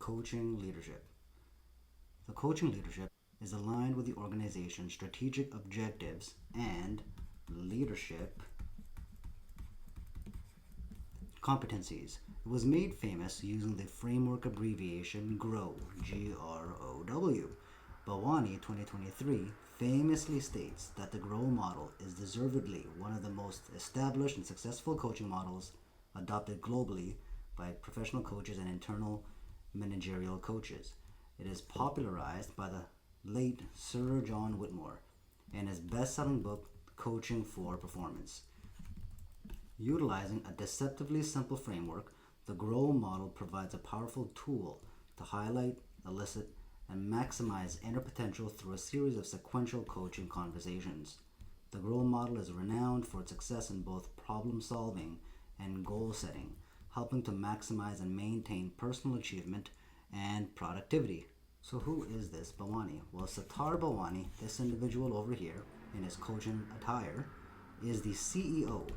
coaching leadership. The coaching leadership is aligned with the organization's strategic objectives and leadership competencies. It was made famous using the framework abbreviation GROW, G-R-O-W. Bhawani 2023 famously states that the GROW model is deservedly one of the most established and successful coaching models adopted globally by professional coaches and internal managerial coaches. It is popularized by the late Sir John Whitmore in his best-selling book, Coaching for Performance. Utilizing a deceptively simple framework, the GROW model provides a powerful tool to highlight, elicit, and maximize inner potential through a series of sequential coaching conversations. The GROW model is renowned for its success in both problem solving and goal setting, helping to maximize and maintain personal achievement and productivity. So who is this Bhawani? Well, Sattar Bhawani, this individual over here in his coaching attire, is the CEO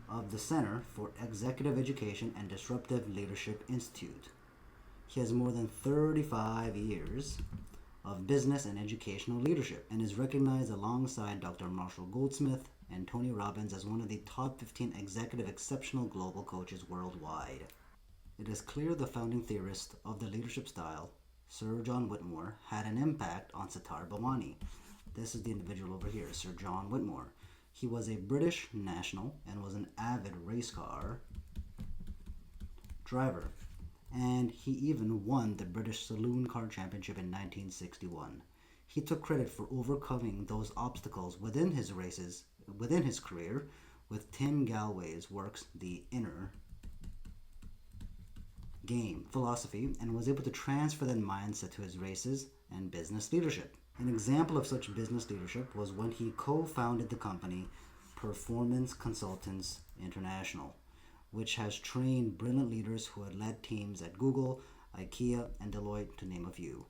of the Center for Executive Education and Disruptive Leadership Institute. He has more than 35 years of business and educational leadership and is recognized alongside Dr. Marshall Goldsmith and Tony Robbins as one of the top 15 executive exceptional global coaches worldwide. It is clear the founding theorist of the leadership style, Sir John Whitmore, had an impact on Sattar Bhawani. This is the individual over here, Sir John Whitmore. He was a British national and was an avid race car driver, and he even won the British Saloon Car Championship in 1961. He took credit for overcoming those obstacles within his career with Tim Gallwey's works The Inner Game philosophy, and was able to transfer that mindset to his races and business leadership. An example of such business leadership was when he co-founded the company Performance Consultants International, which has trained brilliant leaders who had led teams at Google, IKEA, and Deloitte, to name a few.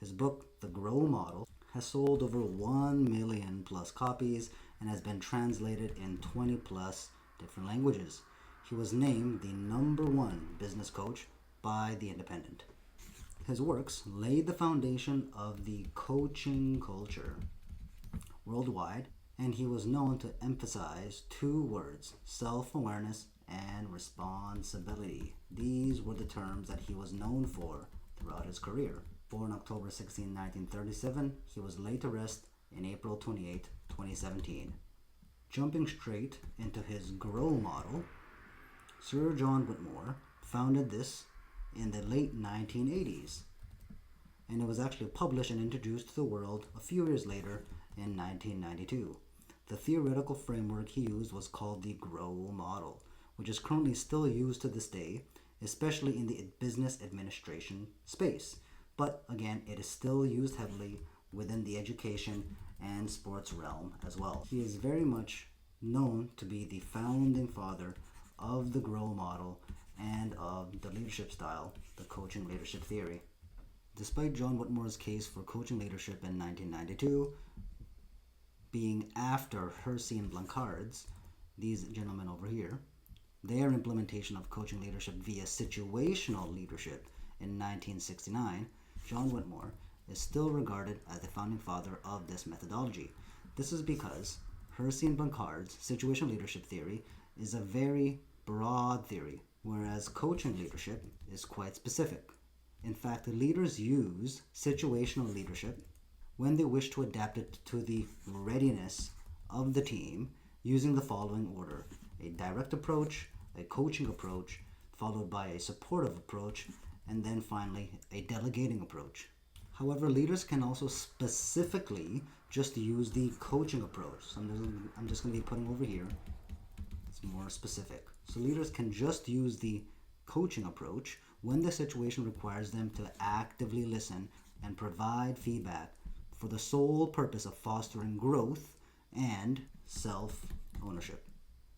His book, The GROW Model, has sold over 1 million plus copies and has been translated in 20 plus different languages. He was named the #1 business coach by The Independent. His works laid the foundation of the coaching culture worldwide, and he was known to emphasize two words: self-awareness and responsibility. These were the terms that he was known for throughout his career. Born October 16, 1937, he was laid to rest in April 28, 2017. Jumping straight into his GROW model, Sir John Whitmore founded this in the late 1980s, and it was actually published and introduced to the world a few years later in 1992. The theoretical framework he used was called the GROW model, which is currently still used to this day, especially in the business administration space. But again, it is still used heavily within the education and sports realm as well. He is very much known to be the founding father of the GROW model and of the leadership style, the coaching leadership theory. Despite John Whitmore's case for coaching leadership in 1992 being after Hersey and Blanchard's, these gentlemen over here, their implementation of coaching leadership via situational leadership in 1969, John Whitmore is still regarded as the founding father of this methodology. This is because Hersey and Blanchard's situational leadership theory is a very broad theory, whereas coaching leadership is quite specific. In fact, the leaders use situational leadership when they wish to adapt it to the readiness of the team using the following order: a direct approach, a coaching approach, followed by a supportive approach, and then finally a delegating approach. However, leaders can also specifically just use the coaching approach. So I'm just going to be putting over here, it's more specific. So leaders can just use the coaching approach when the situation requires them to actively listen and provide feedback for the sole purpose of fostering growth and self-ownership.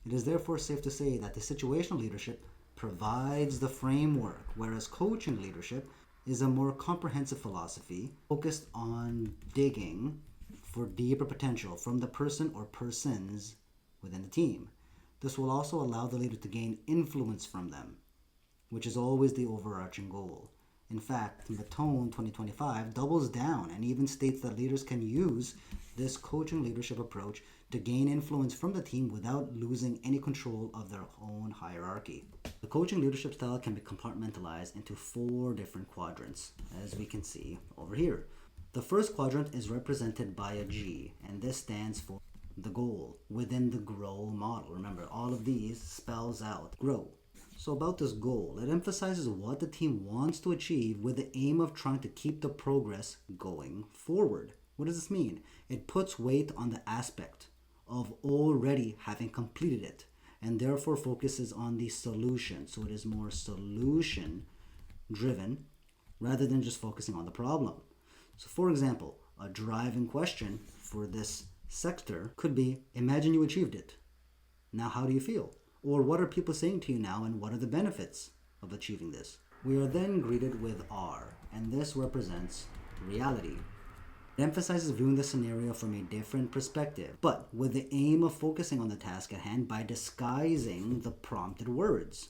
It is therefore safe to say that the situational leadership provides the framework, whereas coaching leadership is a more comprehensive philosophy focused on digging for deeper potential from the person or persons within the team. This will also allow the leader to gain influence from them. which is always the overarching goal. In fact, Maton 2025 doubles down and even states that leaders can use this coaching leadership approach to gain influence from the team without losing any control of their own hierarchy. The coaching leadership style can be compartmentalized into 4 different quadrants, as we can see over here. The first quadrant is represented by a G, and this stands for the goal within the GROW model. Remember, all of these spells out GROW. So about this goal, it emphasizes what the team wants to achieve with the aim of trying to keep the progress going forward. What does this mean? It puts weight on the aspect of already having completed it and therefore focuses on the solution. So it is more solution driven rather than just focusing on the problem. So for example, a driving question for this sector could be, imagine you achieved it. Now how do you feel? Or what are people saying to you now and what are the benefits of achieving this? We are then greeted with R, and this represents reality. It emphasizes viewing the scenario from a different perspective, but with the aim of focusing on the task at hand by disguising the prompted words,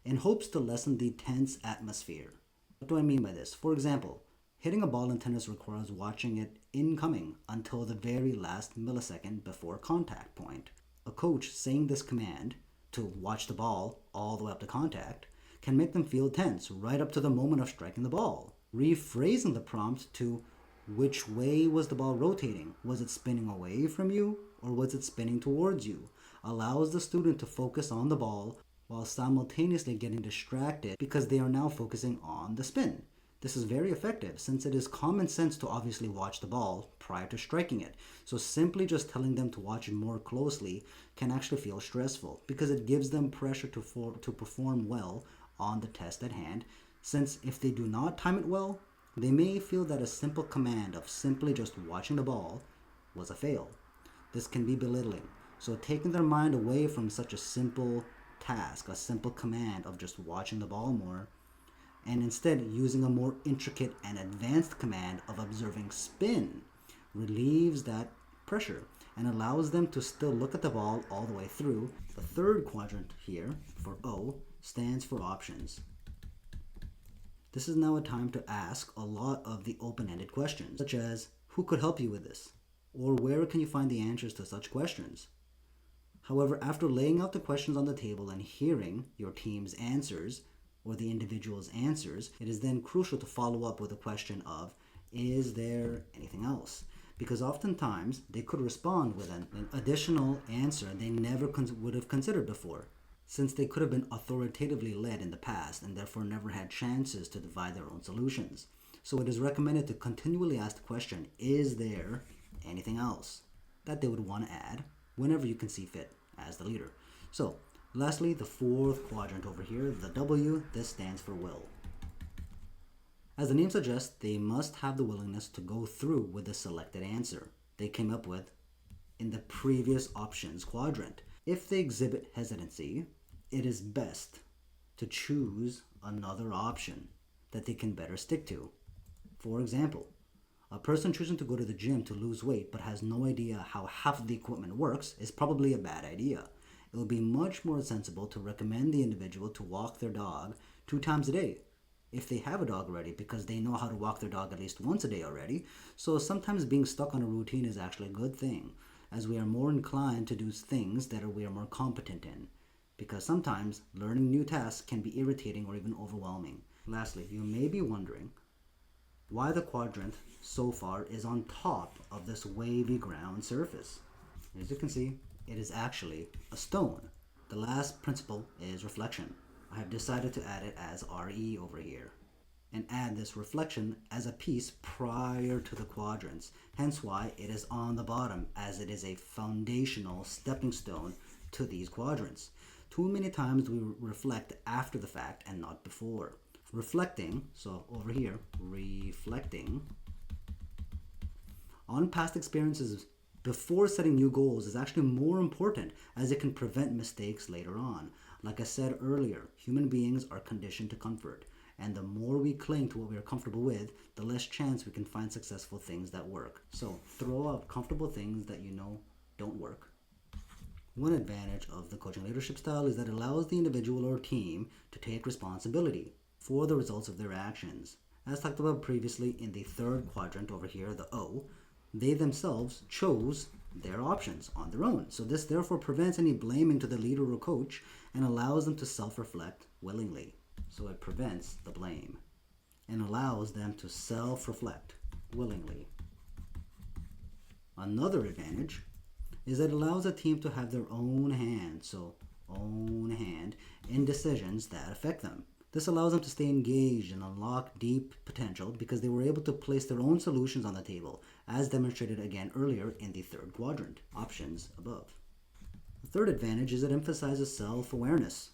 in hopes to lessen the tense atmosphere. What do I mean by this? For example, hitting a ball in tennis requires watching it incoming until the very last millisecond before contact point. A coach saying this command to watch the ball all the way up to contact can make them feel tense right up to the moment of striking the ball. Rephrasing the prompt to which way was the ball rotating? Was it spinning away from you or was it spinning towards you? Allows the student to focus on the ball while simultaneously getting distracted because they are now focusing on the spin. This is very effective since it is common sense to obviously watch the ball prior to striking it. So simply just telling them to watch it more closely can actually feel stressful because it gives them pressure to perform well on the test at hand, since if they do not time it well, they may feel that a simple command of simply just watching the ball was a fail. This can be belittling. So taking their mind away from such a simple task, a simple command of just watching the ball more, and instead using a more intricate and advanced command of observing spin relieves that pressure and allows them to still look at the ball all the way through. The third quadrant here for O stands for options. This is now a time to ask a lot of the open-ended questions, such as who could help you with this? Or where can you find the answers to such questions? However, after laying out the questions on the table and hearing your team's answers, or the individual's answers, it is then crucial to follow up with a question of, is there anything else? Because oftentimes they could respond with an additional answer they never would have considered before, since they could have been authoritatively led in the past and therefore never had chances to devise their own solutions. So it is recommended to continually ask the question, is there anything else that they would want to add whenever you can see fit as the leader? So lastly, the fourth quadrant over here, the W, this stands for will. As the name suggests, they must have the willingness to go through with the selected answer they came up with in the previous options quadrant. If they exhibit hesitancy, it is best to choose another option that they can better stick to. For example, a person choosing to go to the gym to lose weight but has no idea how half of the equipment works is probably a bad idea. It would be much more sensible to recommend the individual to walk their dog 2 times a day if they have a dog already, because they know how to walk their dog at least once a day already. So sometimes being stuck on a routine is actually a good thing, as we are more inclined to do things that we are more competent in, because sometimes learning new tasks can be irritating or even overwhelming. Lastly, you may be wondering why the quadrant so far is on top of this wavy ground surface. As you can see, it is actually a stone. The last principle is reflection. I have decided to add it as RE over here and add this reflection as a piece prior to the quadrants, hence why it is on the bottom, as it is a foundational stepping stone to these quadrants. Too many times we reflect after the fact and not before. Reflecting, so over here, reflecting on past experiences before setting new goals is actually more important, as it can prevent mistakes later on. Like I said earlier, human beings are conditioned to comfort, and the more we cling to what we are comfortable with, the less chance we can find successful things that work. So throw out comfortable things that you know don't work. One advantage of the coaching leadership style is that it allows the individual or team to take responsibility for the results of their actions. As talked about previously in the third quadrant over here, the O, they themselves chose their options on their own. So this therefore prevents any blaming to the leader or coach and allows them to self-reflect willingly. So it prevents the blame and allows them to self-reflect willingly. Another advantage is that it allows a team to have their own hand, in decisions that affect them. This allows them to stay engaged and unlock deep potential because they were able to place their own solutions on the table, as demonstrated again earlier in the third quadrant, options above. The third advantage is it emphasizes self-awareness.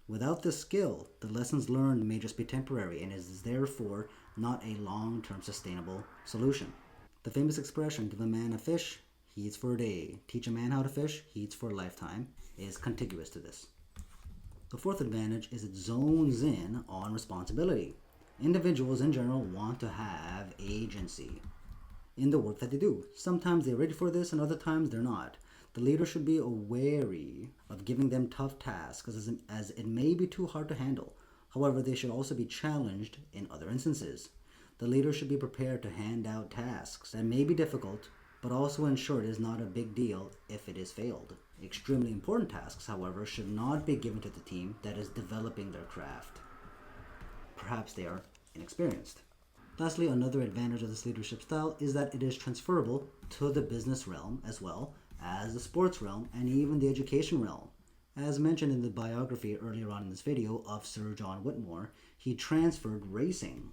Without this skill, the lessons learned may just be temporary and is therefore not a long-term sustainable solution. The famous expression, give a man a fish, he eats for a day. Teach a man how to fish, he eats for a lifetime, is contiguous to this. The fourth advantage is it zones in on responsibility. Individuals in general want to have agency in the work that they do. Sometimes they're ready for this and other times they're not. The leader should be wary of giving them tough tasks as it may be too hard to handle. However, they should also be challenged in other instances. The leader should be prepared to hand out tasks that may be difficult, but also ensure it is not a big deal if it is failed. Extremely important tasks, however, should not be given to the team that is developing their craft. Perhaps they are inexperienced. Lastly, another advantage of this leadership style is that it is transferable to the business realm as well as the sports realm and even the education realm. As mentioned in the biography earlier on in this video of Sir John Whitmore, he transferred racing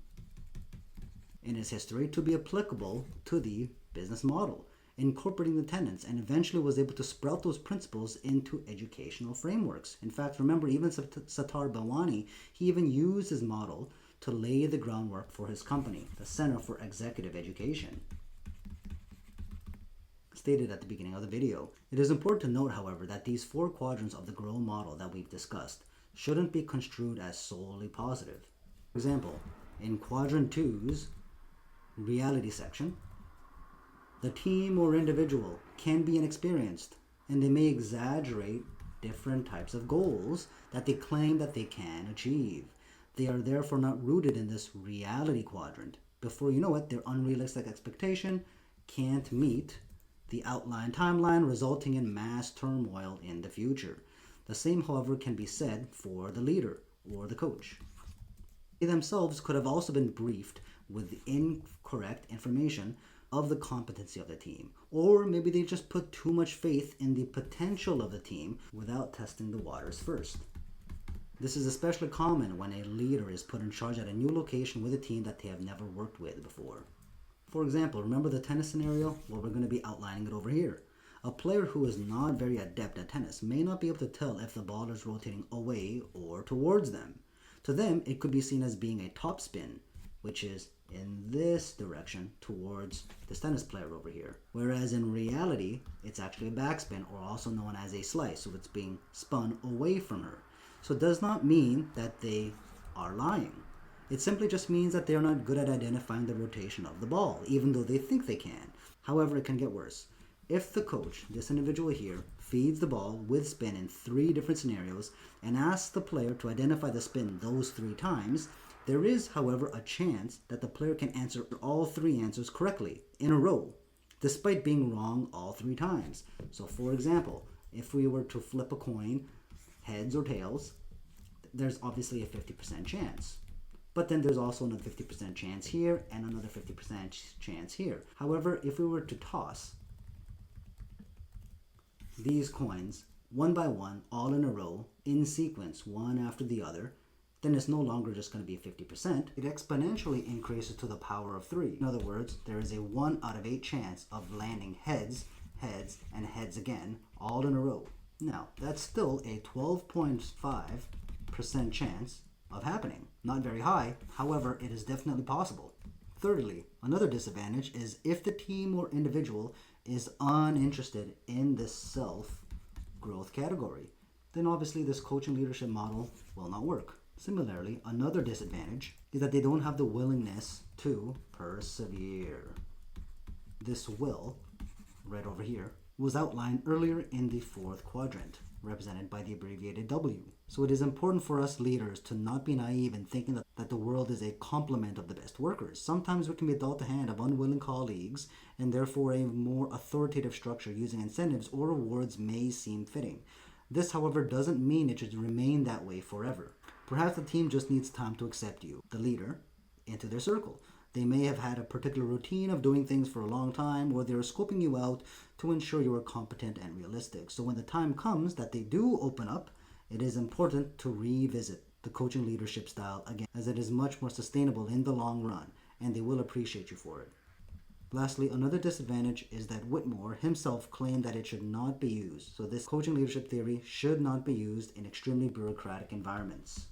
in his history to be applicable to the business model, incorporating the tenets, and eventually was able to sprout those principles into educational frameworks. In fact, remember, even Satar Bhawani, he even used his model to lay the groundwork for his company, the Center for Executive Education. Stated at the beginning of the video. It is important to note, however, that these four quadrants of the GROW model that we've discussed shouldn't be construed as solely positive. For example, in quadrant 2's reality section, the team or individual can be inexperienced and they may exaggerate different types of goals that they claim that they can achieve. They are therefore not rooted in this reality quadrant. Before you know it, their unrealistic expectation can't meet the outlined timeline, resulting in mass turmoil in the future. The same, however, can be said for the leader or the coach. They themselves could have also been briefed with the incorrect information of the competency of the team, or maybe they just put too much faith in the potential of the team without testing the waters first. This is especially common when a leader is put in charge at a new location with a team that they have never worked with before. For example, remember the tennis scenario? Well, we're going to be outlining it over here. A player who is not very adept at tennis may not be able to tell if the ball is rotating away or towards them. To them, it could be seen as being a topspin, which is in this direction towards this tennis player over here. Whereas in reality, it's actually a backspin, or also known as a slice, so it's being spun away from her. So it does not mean that they are lying. It simply just means that they are not good at identifying the rotation of the ball, even though they think they can. However, it can get worse. If the coach, this individual here, feeds the ball with spin in 3 different scenarios and asks the player to identify the spin those 3 times, there is, however, a chance that the player can answer all 3 answers correctly in a row, despite being wrong all 3 times. So for example, if we were to flip a coin, heads or tails, there's obviously a 50% chance. But then there's also another 50% chance here and another 50% chance here. However, if we were to toss these coins one by one, all in a row, in sequence, one after the other, then it's no longer just going to be 50%. It exponentially increases to the power of 3. In other words, there is a 1 out of 8 chance of landing heads, heads, and heads again, all in a row. Now, that's still a 12.5% chance of happening. Not very high, however, it is definitely possible. Thirdly, another disadvantage is if the team or individual is uninterested in this self-growth category, then obviously this coaching leadership model will not work. Similarly, another disadvantage is that they don't have the willingness to persevere. This will, right over here, was outlined earlier in the fourth quadrant, represented by the abbreviated W. So it is important for us leaders to not be naive in thinking that the world is a complement of the best workers. Sometimes we can be dealt a hand of unwilling colleagues, and therefore a more authoritative structure using incentives or rewards may seem fitting. This, however, doesn't mean it should remain that way forever. Perhaps the team just needs time to accept you, the leader, into their circle. They may have had a particular routine of doing things for a long time, or they're scoping you out to ensure you are competent and realistic. So when the time comes that they do open up, it is important to revisit the coaching leadership style again, as it is much more sustainable in the long run, and they will appreciate you for it. Lastly, another disadvantage is that Whitmore himself claimed that it should not be used. So this coaching leadership theory should not be used in extremely bureaucratic environments.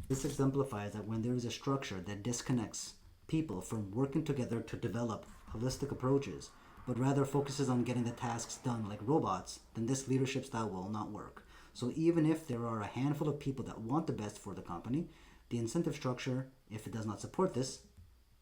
This exemplifies that when there is a structure that disconnects people from working together to develop holistic approaches, but rather focuses on getting the tasks done like robots, then this leadership style will not work. So even if there are a handful of people that want the best for the company, the incentive structure, if it does not support this,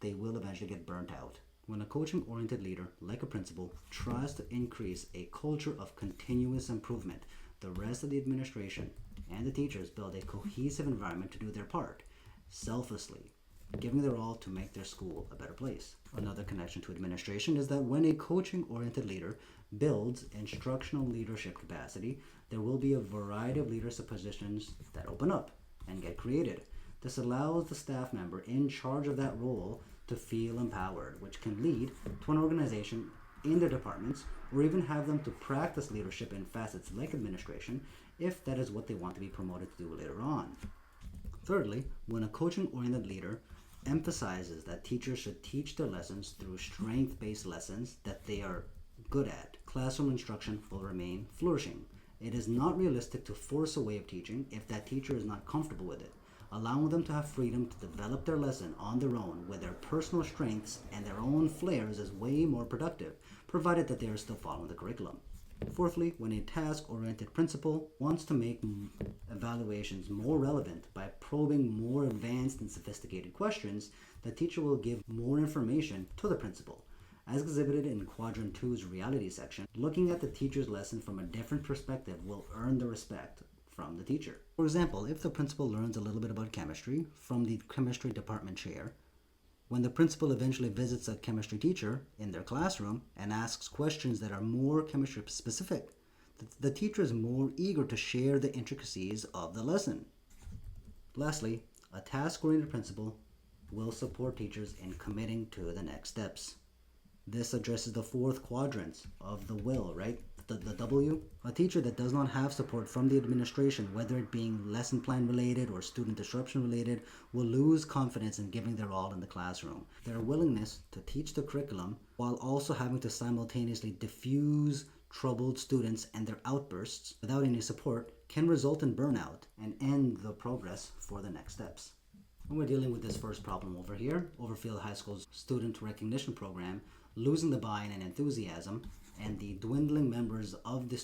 they will eventually get burnt out. When a coaching-oriented leader, like a principal, tries to increase a culture of continuous improvement, the rest of the administration and the teachers build a cohesive environment to do their part, selflessly, giving their all to make their school a better place. Another connection to administration is that when a coaching-oriented leader builds instructional leadership capacity, there will be a variety of leadership positions that open up and get created. This allows the staff member in charge of that role to feel empowered, which can lead to an organization in their departments, or even have them to practice leadership in facets like administration, if that is what they want to be promoted to do later on. Thirdly, when a coaching-oriented leader emphasizes that teachers should teach their lessons through strength-based lessons that they are good at, classroom instruction will remain flourishing. It is not realistic to force a way of teaching if that teacher is not comfortable with it. Allowing them to have freedom to develop their lesson on their own with their personal strengths and their own flares is way more productive, provided that they are still following the curriculum. Fourthly, when a task-oriented principal wants to make evaluations more relevant by probing more advanced and sophisticated questions, the teacher will give more information to the principal. As exhibited in Quadrant 2's reality section, looking at the teacher's lesson from a different perspective will earn the respect from the teacher. For example, if the principal learns a little bit about chemistry from the chemistry department chair, when the principal eventually visits a chemistry teacher in their classroom and asks questions that are more chemistry specific, the teacher is more eager to share the intricacies of the lesson. Lastly, a task-oriented principal will support teachers in committing to the next steps. This addresses the fourth quadrant of the will, right? The W. A teacher that does not have support from the administration, whether it being lesson plan related or student disruption related, will lose confidence in giving their all in the classroom. Their willingness to teach the curriculum while also having to simultaneously diffuse troubled students and their outbursts without any support can result in burnout and end the progress for the next steps. And we're dealing with this first problem over here, Overfield High School's student recognition program, losing the buy-in and enthusiasm, and the dwindling members of the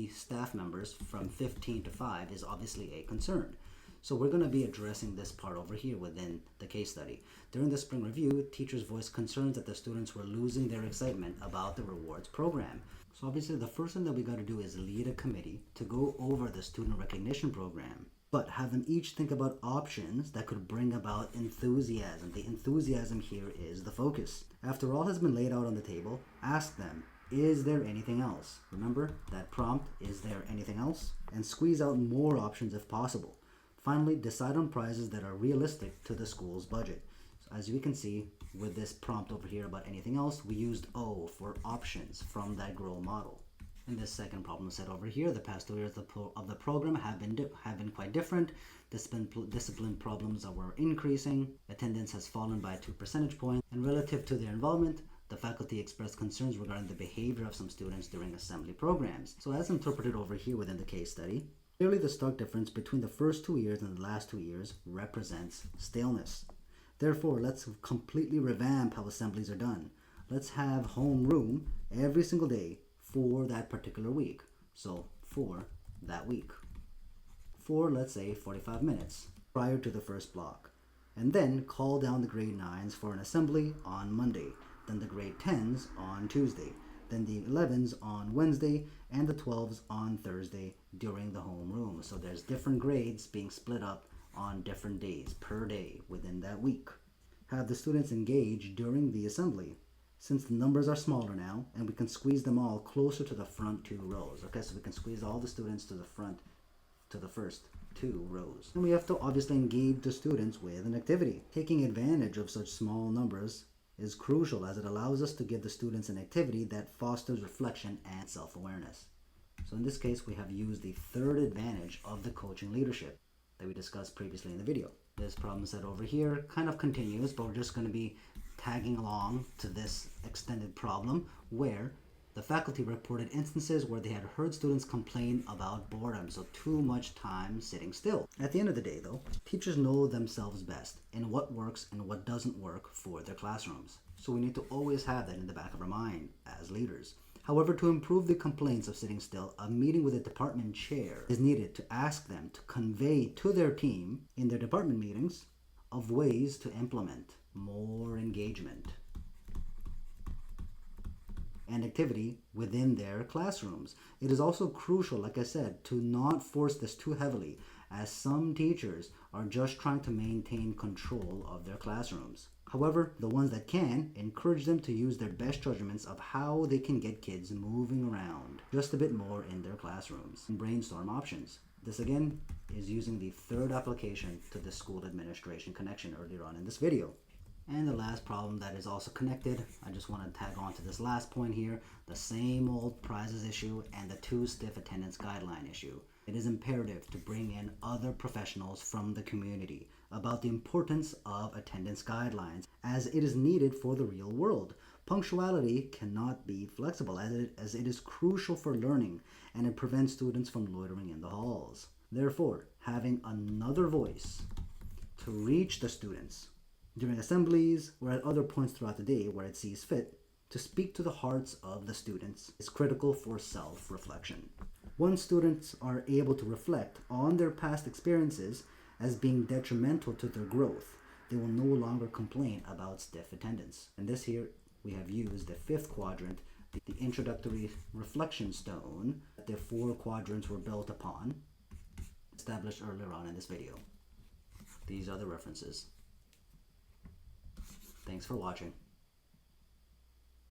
staff members from 15 to 5 is obviously a concern. So we're going to be addressing this part over here within the case study. During the spring review, teachers voiced concerns that the students were losing their excitement about the rewards program. So obviously the first thing that we got to do is lead a committee to go over the student recognition program, but have them each think about options that could bring about enthusiasm. The enthusiasm here is the focus. After all has been laid out on the table, ask them, is there anything else? Remember that prompt, is there anything else? And squeeze out more options if possible. Finally, decide on prizes that are realistic to the school's budget. So as you can see with this prompt over here about anything else, we used O for options from that GROW model. In this second problem set over here, the past 2 years of the program have been quite different. Discipline problems were increasing, attendance has fallen by 2 percentage points, and relative to their involvement, the faculty expressed concerns regarding the behavior of some students during assembly programs. So as interpreted over here within the case study, clearly the stark difference between the first 2 years and the last 2 years represents staleness. Therefore, let's completely revamp how assemblies are done. Let's have homeroom every single day for that particular week. So for that week. For, let's say, 45 minutes prior to the first block. And then call down the grade 9s for an assembly on Monday. then the grade 10s on Tuesday, then the 11s on Wednesday, and the 12s on Thursday during the homeroom. So there's different grades being split up on different days per day within that week. Have the students engage during the assembly. Since the numbers are smaller now, and we can squeeze them all closer to the front 2 rows. Okay, so we can squeeze all the students to the front, to the first 2 rows. And we have to obviously engage the students with an activity. Taking advantage of such small numbers is crucial, as it allows us to give the students an activity that fosters reflection and self-awareness. So in this case, we have used the third advantage of the coaching leadership that we discussed previously in the video. This problem set over here kind of continues, but we're just going to be tagging along to this extended problem where the faculty reported instances where they had heard students complain about boredom, so too much time sitting still. At the end of the day though, teachers know themselves best in what works and what doesn't work for their classrooms. So we need to always have that in the back of our mind as leaders. However, to improve the complaints of sitting still, a meeting with a department chair is needed to ask them to convey to their team in their department meetings of ways to implement more engagement and activity within their classrooms. It is also crucial, like I said, to not force this too heavily, as some teachers are just trying to maintain control of their classrooms. However, the ones that can, encourage them to use their best judgments of how they can get kids moving around just a bit more in their classrooms and brainstorm options. This again is using the third application to the school administration connection earlier on in this video. And the last problem that is also connected, I just want to tag on to this last point here, the same old prizes issue and the too stiff attendance guideline issue. It is imperative to bring in other professionals from the community about the importance of attendance guidelines, as it is needed for the real world. Punctuality cannot be flexible, as it is crucial for learning, and it prevents students from loitering in the halls. Therefore, having another voice to reach the students during assemblies or at other points throughout the day where it sees fit to speak to the hearts of the students is critical for self-reflection. Once students are able to reflect on their past experiences as being detrimental to their growth, they will no longer complain about stiff attendance. And this here, we have used the fifth quadrant, the introductory reflection stone that the 4 quadrants were built upon, established earlier on in this video. These are the references. Thanks for watching.